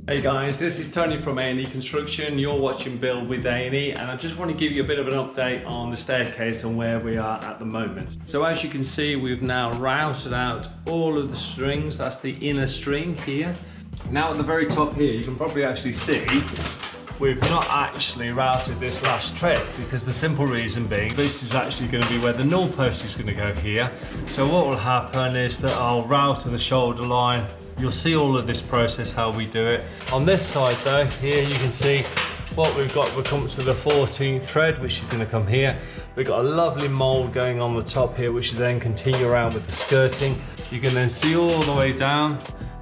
Hey guys, this is Tony from A&E Construction. You're watching Build with A&E, and I just want to give you a bit of an update on the staircase and where we are at the moment. So as you can see, we've now routed out all of the strings. That's the inner string here. Now at the very top here, you can probably actually see we've not actually routed this last tread, because the simple reason being this is actually going to be where the null post is going to go here. So what will happen is that I'll route to the shoulder line. You'll see all of this process, how we do it. On this side though, here you can see what we've got. We've come to the 14th thread, which is going to come here. We've got a lovely mould going on the top here, which is then continue around with the skirting. You can then see all the way down.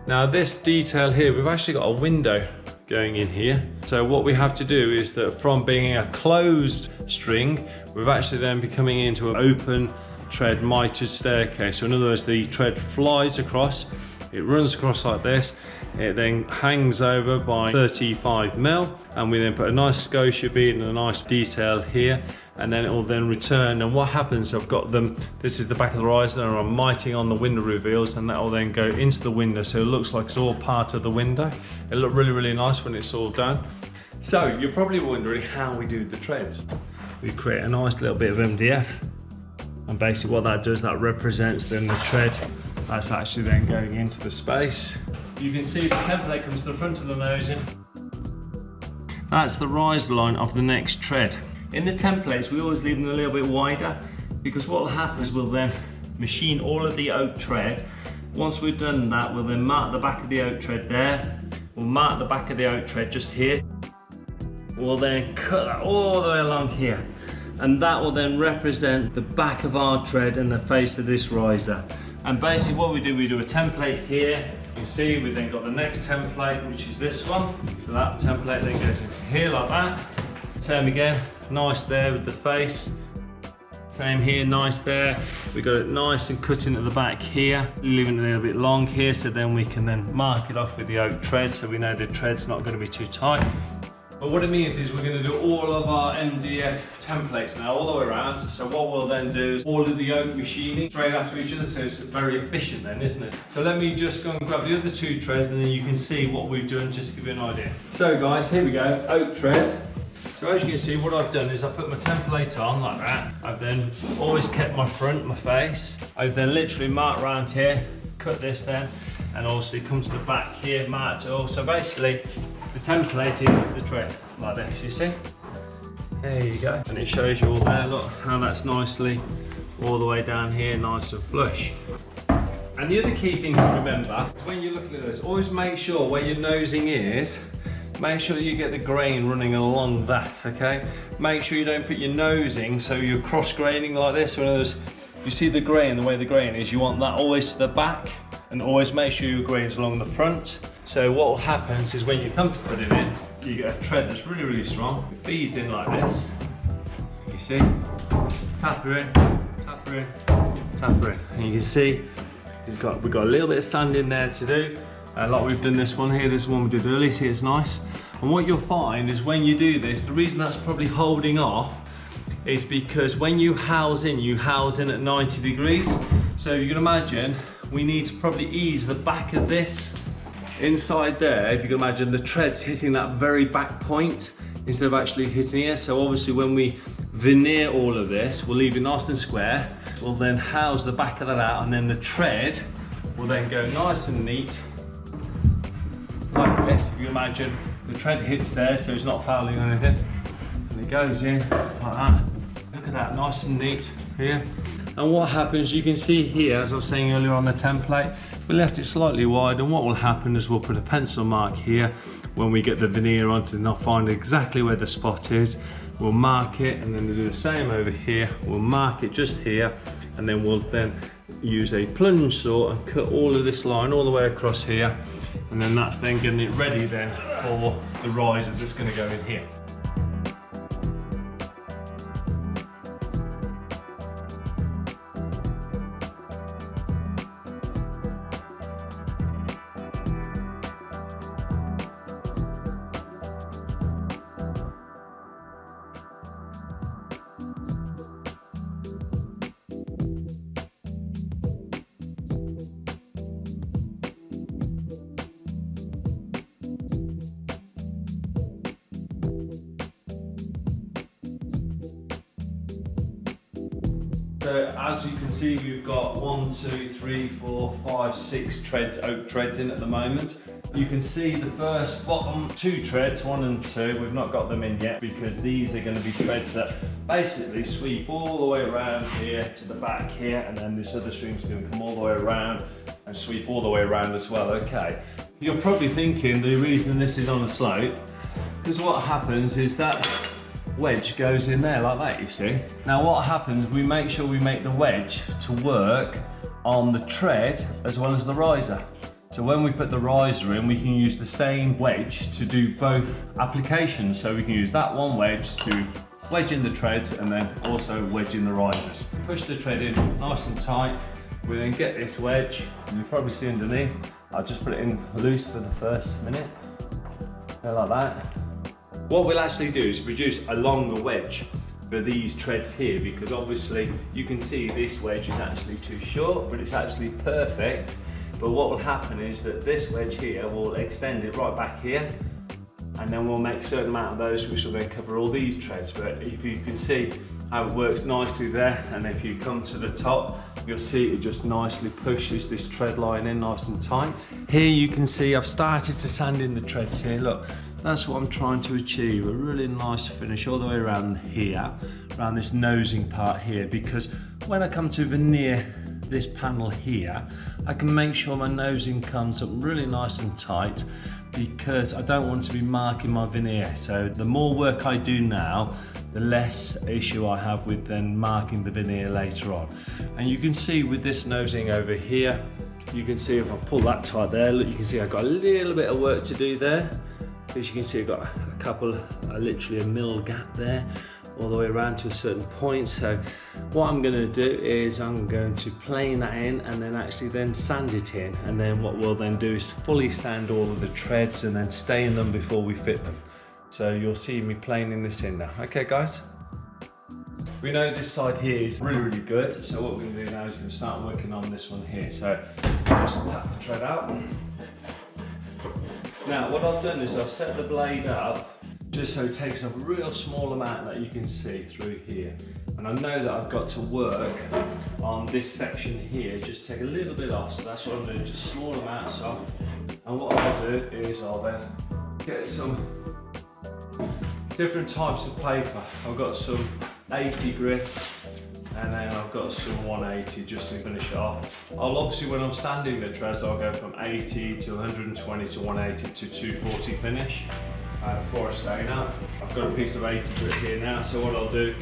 Now this detail here, we've actually got a window going in here. So what we have to do is that from being a closed string, we've actually then becoming into an open tread mitered staircase. So in other words, the tread flies across, it runs across like this, it then hangs over by 35mm, and we then put a nice scotia bead and a nice detail here, and then it will then return. And what happens, I've got them, this is the back of the riser, and I'm miting on the window reveals, and that will then go into the window, so it looks like it's all part of the window. It'll look really, really nice when it's all done. So you're probably wondering how we do the treads. We create a nice little bit of MDF, and basically what that does, that represents then the tread that's actually then going into the space. You can see the template comes to the front of the nosing. That's the riser line of the next tread. In the templates, we always leave them a little bit wider, because what will happen is we'll then machine all of the oak tread. Once we've done that, we'll then mark the back of the oak tread there. We'll mark the back of the oak tread just here. We'll then cut that all the way along here. And that will then represent the back of our tread and the face of this riser. And basically what we do a template here. You can see we've then got the next template, which is this one. So that template then goes into here like that. Same again, nice there with the face. Same here, nice there. We got it nice and cutting at the back here, leaving it a little bit long here, so then we can then mark it off with the oak tread, so we know the tread's not going to be too tight. But what it means is we're going to do all of our MDF templates now, all the way around. So what we'll then do is all of the oak machining straight after each other, so it's very efficient then, isn't it? So let me just go and grab the other two treads, and then you can see what we've done, just to give you an idea. So guys, here we go, oak tread. So as you can see, what I've done is I put my template on like that. I've then always kept my front, my face. I've then literally marked around here, cut this then, and also come to the back here, marked it all. So basically, the template is the tread, like this, you see? There you go. And it shows you all there, look how that's nicely all the way down here, nice and flush. And the other key thing to remember is when you're looking at this, always make sure where your nosing is, make sure you get the grain running along that, okay? Make sure you don't put your nosing so you're cross graining like this. So in other words, you see the grain, the way the grain is, you want that always to the back, and always make sure your grain's along the front. So what will happen is when you come to put it in, you get a tread that's really, really strong. It feeds in like this, you see? Tap her in, tap her in, tap her in. And you can see we've got a little bit of sand in there to do. Like we've done this one here, this one we did earlier, see it's nice. And what you'll find is when you do this, the reason that's probably holding off is because when you house in at 90 degrees. So you can imagine we need to probably ease the back of this inside there. If you can imagine the treads hitting that very back point instead of actually hitting here. So obviously when we veneer all of this, we'll leave it nice and square. We'll then house the back of that out, and then the tread will then go nice and neat like this. If you imagine the tread hits there, so it's not fouling or anything, and it goes in like that. Look at that, nice and neat here. And what happens, you can see here, as I was saying earlier on the template, we left it slightly wide, and what will happen is we'll put a pencil mark here. When we get the veneer onto it, and I'll find exactly where the spot is, we'll mark it, and then we'll do the same over here. We'll mark it just here, and then we'll then use a plunge saw and cut all of this line all the way across here, and then that's then getting it ready then for the riser that's going to go in here. So as you can see, we've got 1, 2, 3, 4, 5, 6 treads, oak treads in at the moment. You can see the first bottom 2 treads, 1 and 2, we've not got them in yet because these are going to be treads that basically sweep all the way around here to the back here, and then this other string's going to come all the way around and sweep all the way around as well. Okay, you're probably thinking the reason this is on a slope, because what happens is that wedge goes in there like that, you see. Now what happens, we make sure we make the wedge to work on the tread as well as the riser. So when we put the riser in, we can use the same wedge to do both applications. So we can use that one wedge to wedge in the treads and then also wedge in the risers. Push the tread in nice and tight. We then get this wedge, and you probably see underneath. I'll just put it in loose for the first minute, like that. What we'll actually do is produce a longer wedge for these treads here, because obviously you can see this wedge is actually too short, but it's actually perfect. But what will happen is that this wedge here will extend it right back here, and then we'll make a certain amount of those which will then cover all these treads. But if you can see how it works nicely there, and if you come to the top, you'll see it just nicely pushes this tread line in nice and tight. Here you can see I've started to sand in the treads here, look. That's what I'm trying to achieve, a really nice finish all the way around here, around this nosing part here, because when I come to veneer this panel here, I can make sure my nosing comes up really nice and tight, because I don't want to be marking my veneer. So the more work I do now, the less issue I have with then marking the veneer later on. And you can see with this nosing over here, you can see if I pull that tight there, look, you can see I've got a little bit of work to do there. As you can see, I've got a couple, literally a mil gap there, all the way around to a certain point. So what I'm going to do is I'm going to plane that in and then actually then sand it in. And then what we'll then do is fully sand all of the treads and then stain them before we fit them. So you'll see me planing this in now. Okay guys? We know this side here is really, really good. So what we're going to do now is we're going to start working on this one here. So just tap the tread out. Now what I've done is I've set the blade up just so it takes a real small amount that you can see through here. And I know that I've got to work on this section here, just take a little bit off. So that's what I'm doing, just small amounts off. And what I'll do is I'll then get some different types of paper. I've got some 80 grit, and then I've got some 180 just to finish it off. I'll obviously, when I'm sanding the treads, I'll go from 80 to 120 to 180 to 240 finish before I stain out. I've got a piece of 80 grit here now, so what I'll do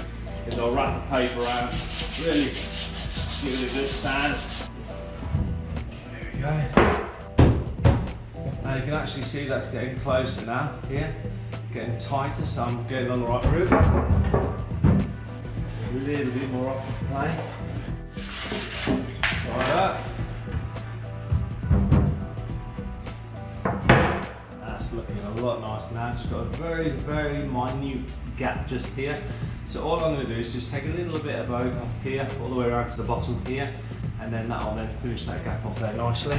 is I'll wrap the paper around, really give it a good sand. There we go. Now you can actually see that's getting closer now here, getting tighter, so I'm getting on the right route. A little bit more off the plane. Like that. That's looking a lot nicer now. Just got a very, very minute gap just here. So all I'm going to do is just take a little bit of oak up here, all the way around to the bottom here, and then that'll then finish that gap up there nicely.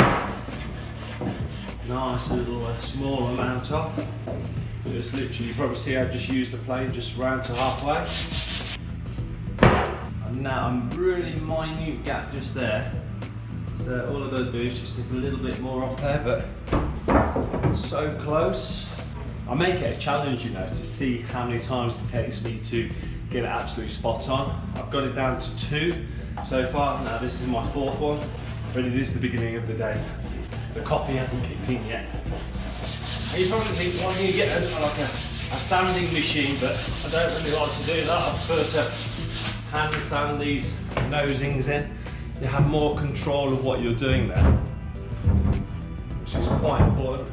Nice little small amount off. Just literally, you probably see I just used the plane just round to halfway. And now I'm really minute gap just there. So all I've got to do is just take a little bit more off there, but so close. I make it a challenge, you know, to see how many times it takes me to get it absolutely spot on. I've got it down to 2 so far. Now this is my 4th one, but it is the beginning of the day. The coffee hasn't kicked in yet. And you probably think, why don't you get a sanding machine, but I don't really like to do that. I prefer to hand sand these nosings in. You have more control of what you're doing there, which is quite important.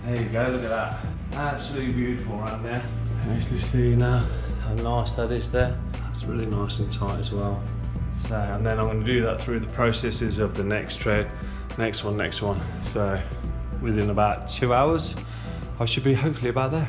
There you go, look at that. Absolutely beautiful around there. Actually see now how nice that is there. That's really nice and tight as well. So, and then I'm going to do that through the processes of the next tread, next one. So within about 2 hours, I should be hopefully about there.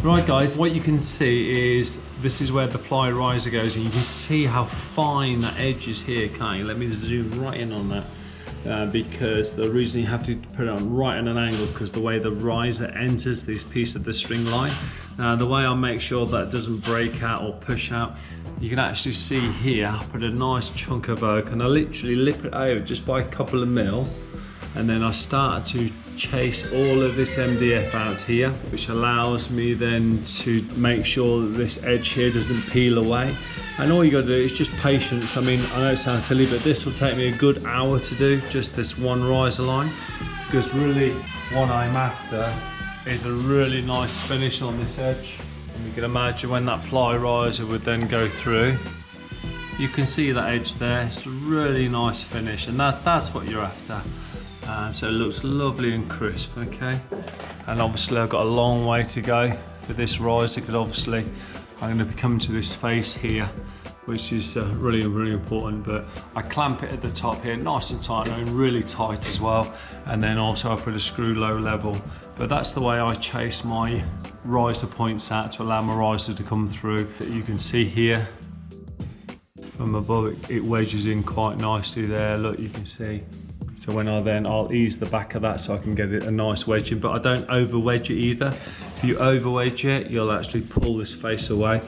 Right guys, what you can see is this is where the ply riser goes, and you can see how fine that edge is here, can't you? Let me zoom right in on that, because the reason you have to put it on right at an angle, because the way the riser enters this piece of the string line. Now the way I make sure that it doesn't break out or push out, you can actually see here, I put a nice chunk of oak and I literally lip it over just by a couple of mil, and then I start to chase all of this MDF out here, which allows me then to make sure that this edge here doesn't peel away. And all you got to do is just patience. I mean, I know it sounds silly, but this will take me a good hour to do, just this one riser line, because really what I'm after is a really nice finish on this edge. And you can imagine when that ply riser would then go through, you can see that edge there. It's a really nice finish, and that's what you're after. So it looks lovely and crisp, okay? And obviously I've got a long way to go for this riser, because obviously I'm going to be coming to this face here, which is really, really important. But I clamp it at the top here, nice and tight, and really tight as well. And then also I put a screw low level. But that's the way I chase my riser points out to allow my riser to come through. You can see here from above, it wedges in quite nicely there. Look, you can see. So when I'll ease the back of that so I can get it a nice wedging, but I don't over wedge it either. If you over wedge it, you'll actually pull this face away.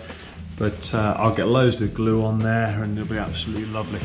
But I'll get loads of glue on there and it'll be absolutely lovely.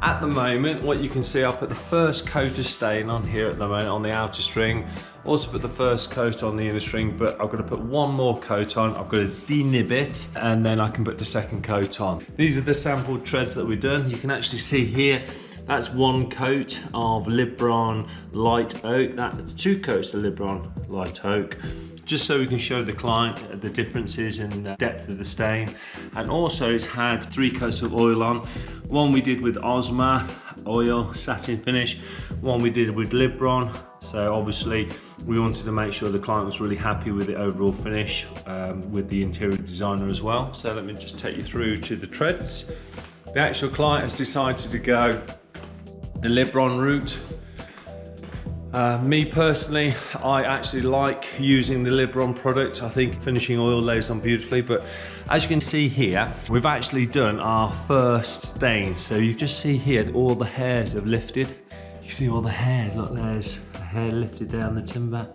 At the moment, what you can see, I'll put the first coat of stain on here at the moment on the outer string. Also put the first coat on the inner string, but I've got to put one more coat on. I've got to denib it, and then I can put the second coat on. These are the sample treads that we've done. You can actually see here, that's one coat of Libron Light Oak. That's two coats of Libron Light Oak, just so we can show the client the differences in the depth of the stain. And also it's had 3 coats of oil on. One we did with Osma oil satin finish, one we did with Libron. So obviously we wanted to make sure the client was really happy with the overall finish, with the interior designer as well. So let me just take you through to the treads. The actual client has decided to go the Libron route. Me personally, I actually like using the Libron product. I think finishing oil lays on beautifully, but as you can see here, we've actually done our first stain. So you just see here, all the hairs have lifted. You see all the hair, look, there's a hair lifted down the timber.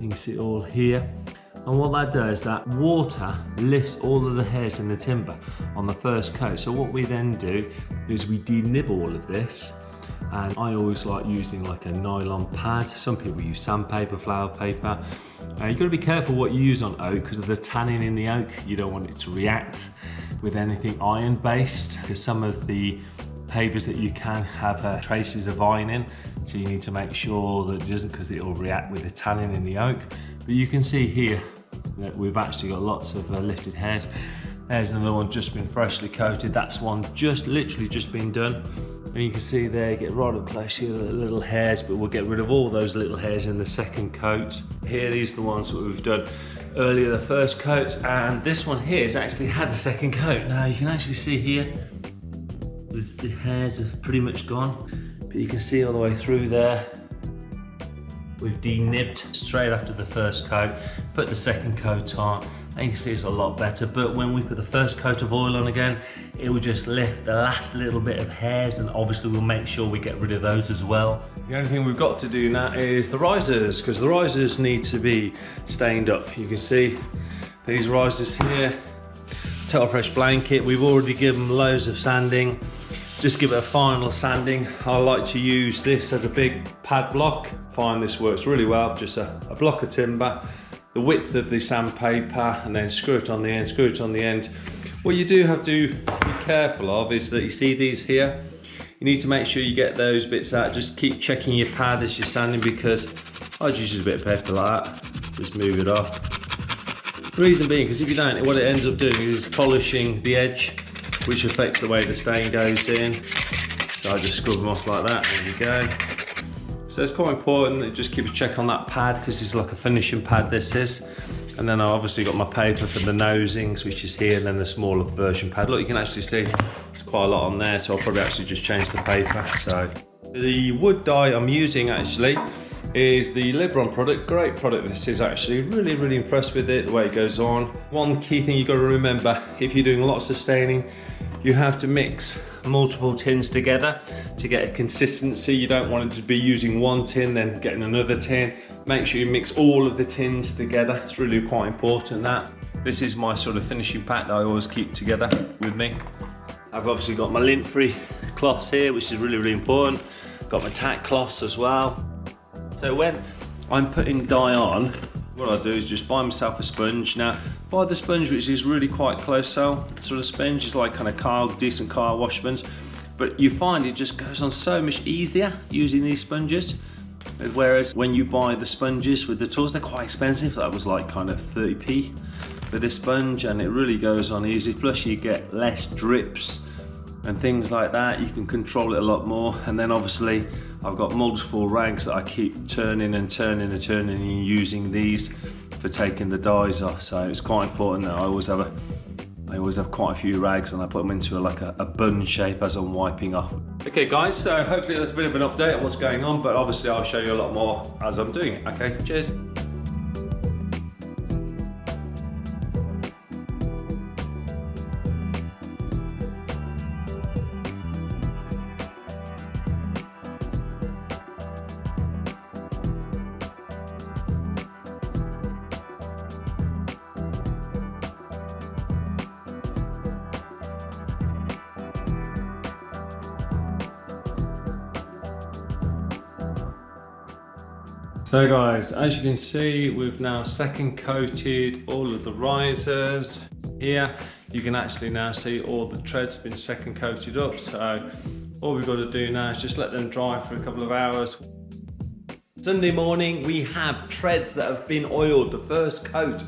You can see it all here. And what that does, that water lifts all of the hairs in the timber on the first coat. So what we then do is we denib all of this, And I always like using like a nylon pad. Some people use sandpaper, flour paper. You've got to be careful what you use on oak because of the tannin in the oak. You don't want it to react with anything iron based, because some of the papers that you can have traces of iron in, so you need to make sure that it doesn't, because it will react with the tannin in the oak. But you can see here that we've actually got lots of lifted hairs. There's another one just been freshly coated. That's one literally just been done. And you can see there, get right up close here, the little hairs, but we'll get rid of all those little hairs in the second coat. Here, these are the ones that we've done earlier, the first coat, and this one here has actually had the second coat. Now you can actually see here, the hairs have pretty much gone, but you can see all the way through there. We've denibbed straight after the first coat, put the second coat on, and you can see it's a lot better. But when we put the first coat of oil on again, it will just lift the last little bit of hairs, and obviously we'll make sure we get rid of those as well. The only thing we've got to do now is the risers, because the risers need to be stained up. You can see these risers here, Total Fresh blanket. We've already given them loads of sanding. Just give it a final sanding. I like to use this as a big pad block. I find this works really well, just a block of timber, the width of the sandpaper, and then screw it on the end, screw it on the end. What you do have to be careful of is that you see these here, you need to make sure you get those bits out. Just keep checking your pad as you're sanding, because I'd use a bit of paper like that, just move it off. The reason being, because if you don't, what it ends up doing is polishing the edge, which affects the way the stain goes in. So I just scrub them off like that, there we go. So it's quite important that you just keep a check on that pad, because it's like a finishing pad, this is. And then I obviously got my paper for the nosings, which is here, and then the smaller version pad. Look, you can actually see there's quite a lot on there, so I'll probably actually just change the paper. So the wood dye I'm using actually is the Libron product. Great product this is actually. Really impressed with it, the way it goes on. One key thing you've got to remember, if you're doing lots of staining, you have to mix multiple tins together to get a consistency. You don't want it to be using one tin then getting another tin. Make sure you mix all of the tins together. It's really quite important that. This is my sort of finishing pack that I always keep together with me. I've obviously got my lint-free cloths here, which is really important. Got my tack cloths as well. So when I'm putting dye on, what I do is just buy myself a sponge. Now, buy the sponge which is really quite close sell sort of sponge. It's like kind of decent car wash sponge. But you find it just goes on so much easier using these sponges. Whereas when you buy the sponges with the tools, they're quite expensive. That was like kind of 30p for this sponge, and it really goes on easy. Plus you get less drips and things like that. You can control it a lot more. And then obviously I've got multiple rags that I keep turning and using these for taking the dyes off. So it's quite important that I always have quite a few rags, and I put them into a bun shape as I'm wiping off. Okay guys, so hopefully there's a bit of an update on what's going on, but obviously I'll show you a lot more as I'm doing it. Okay, cheers. So guys, as you can see, we've now second coated all of the risers. Here, you can actually now see all the treads have been second coated up. So all we've got to do now is just let them dry for a couple of hours. Sunday morning, we have treads that have been oiled, the first coat.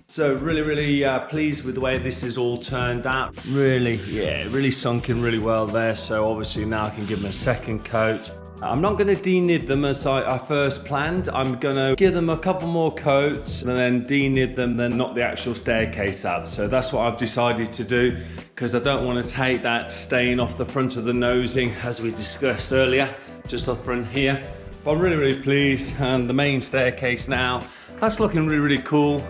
So really pleased with the way this is all turned out. Really sunk in really well there. So obviously now I can give them a second coat. I'm not going to denib them as I first planned. I'm going to give them a couple more coats and then denib them, then knock the actual staircase out. So that's what I've decided to do, because I don't want to take that stain off the front of the nosing as we discussed earlier, just off front here. But I'm really pleased, and the main staircase now, that's looking really cool.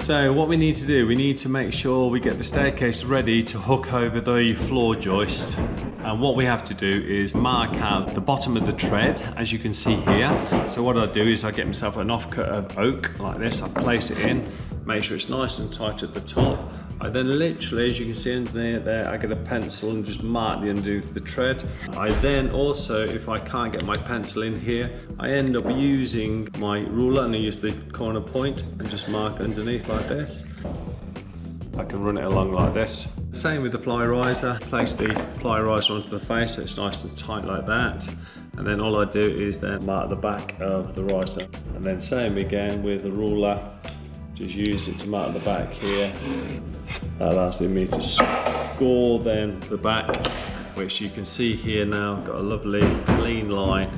So what we need to do, we need to make sure we get the staircase ready to hook over the floor joist. And what we have to do is mark out the bottom of the tread, as you can see here. So what I do is I get myself an offcut of oak like this, I place it in, make sure it's nice and tight at the top. I then literally, as you can see underneath there, I get a pencil and just mark the underneath of the tread. I then also, if I can't get my pencil in here, I end up using my ruler and I use the corner point and just mark underneath like this. I can run it along like this. Same with the ply riser. Place the ply riser onto the face so it's nice and tight like that. And then all I do is then mark the back of the riser. And then same again with the ruler. Just use it to mark the back here. That allows me to score then the back, which you can see here now, got a lovely clean line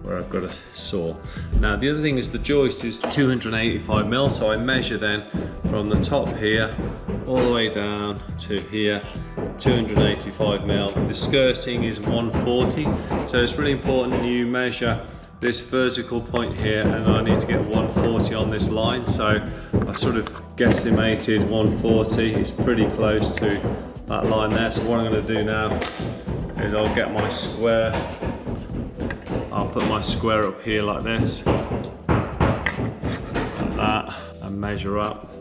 where I've got a saw. Now the other thing is the joist is 285mm, so I measure then from the top here all the way down to here, 285mm. The skirting is 140, so it's really important you measure this vertical point here, and I need to get 140 on this line, so I sort of guesstimated 140. It's pretty close to that line there. So what I'm going to do now is I'll get my square, I'll put my square up here like this, like that, and measure up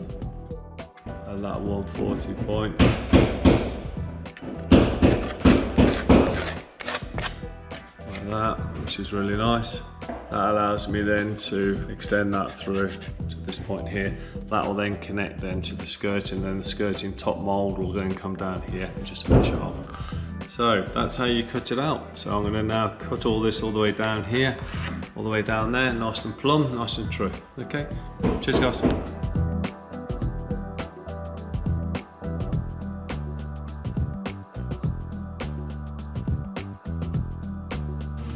at that 140 point. That, which is really nice. That allows me then to extend that through to this point here. That will then connect then to the skirting, then the skirting top mould will then come down here and just finish it off. So that's how you cut it out. So I'm going to now cut all this all the way down here, all the way down there, nice and plumb, nice and true. Okay, cheers guys.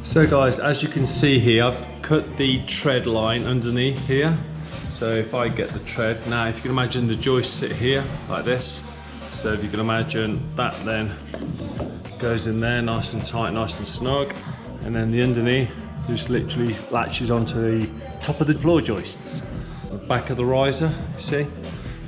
So guys, as you can see here, I've cut the tread line underneath here. So if I get the tread, now if you can imagine the joist sit here like this. So if you can imagine that then goes in there nice and tight, nice and snug. And then the underneath just literally latches onto the top of the floor joists. The back of the riser, you see?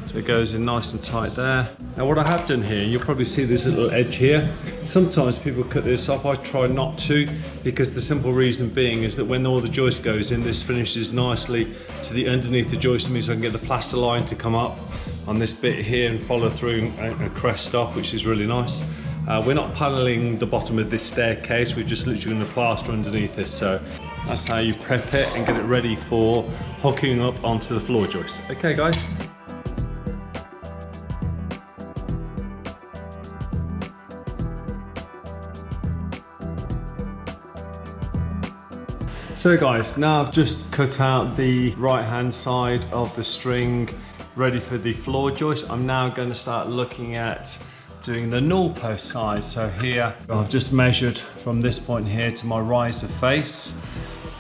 So it goes in nice and tight there. Now what I have done here, you'll probably see this little edge here. Sometimes people cut this off, I try not to, because the simple reason being is that when all the joist goes in, this finishes nicely to the underneath the joist. It means I can get the plaster line to come up on this bit here and follow through and crest off, which is really nice. We're not paneling the bottom of this staircase, we're just literally going to plaster underneath this. So that's how you prep it and get it ready for hooking up onto the floor joist. Okay guys. So guys, now I've just cut out the right hand side of the string ready for the floor joist. I'm now going to start looking at doing the newel post side. So here I've just measured from this point here to my riser face.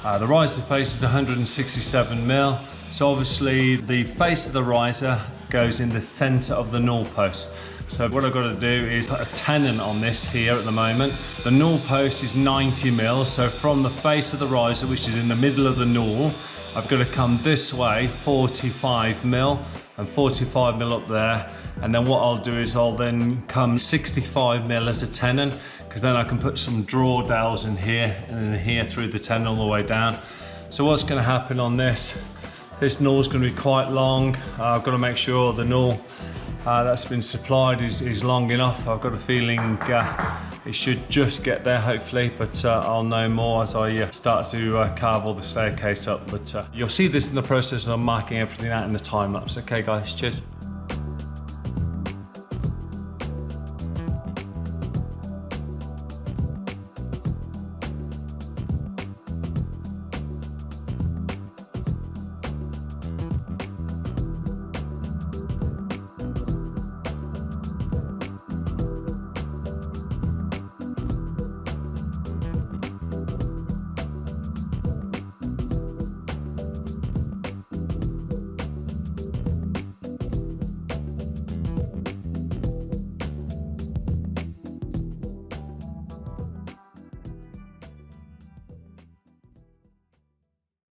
The riser face is 167mm. So obviously the face of the riser goes in the center of the newel post. So what I've got to do is put a tenon on this here at the moment. The newel post is 90mm, so from the face of the riser, which is in the middle of the newel, I've got to come this way, 45mm, and 45mm up there. And then what I'll do is I'll then come 65mm as a tenon, because then I can put some draw dowels in here, and then here through the tenon all the way down. So what's going to happen on this newel is going to be quite long. I've got to make sure the newel that's been supplied is long enough. I've got a feeling it should just get there hopefully, but I'll know more as I start to carve all the staircase up. But you'll see this in the process of marking everything out in the time lapse. Okay guys, cheers.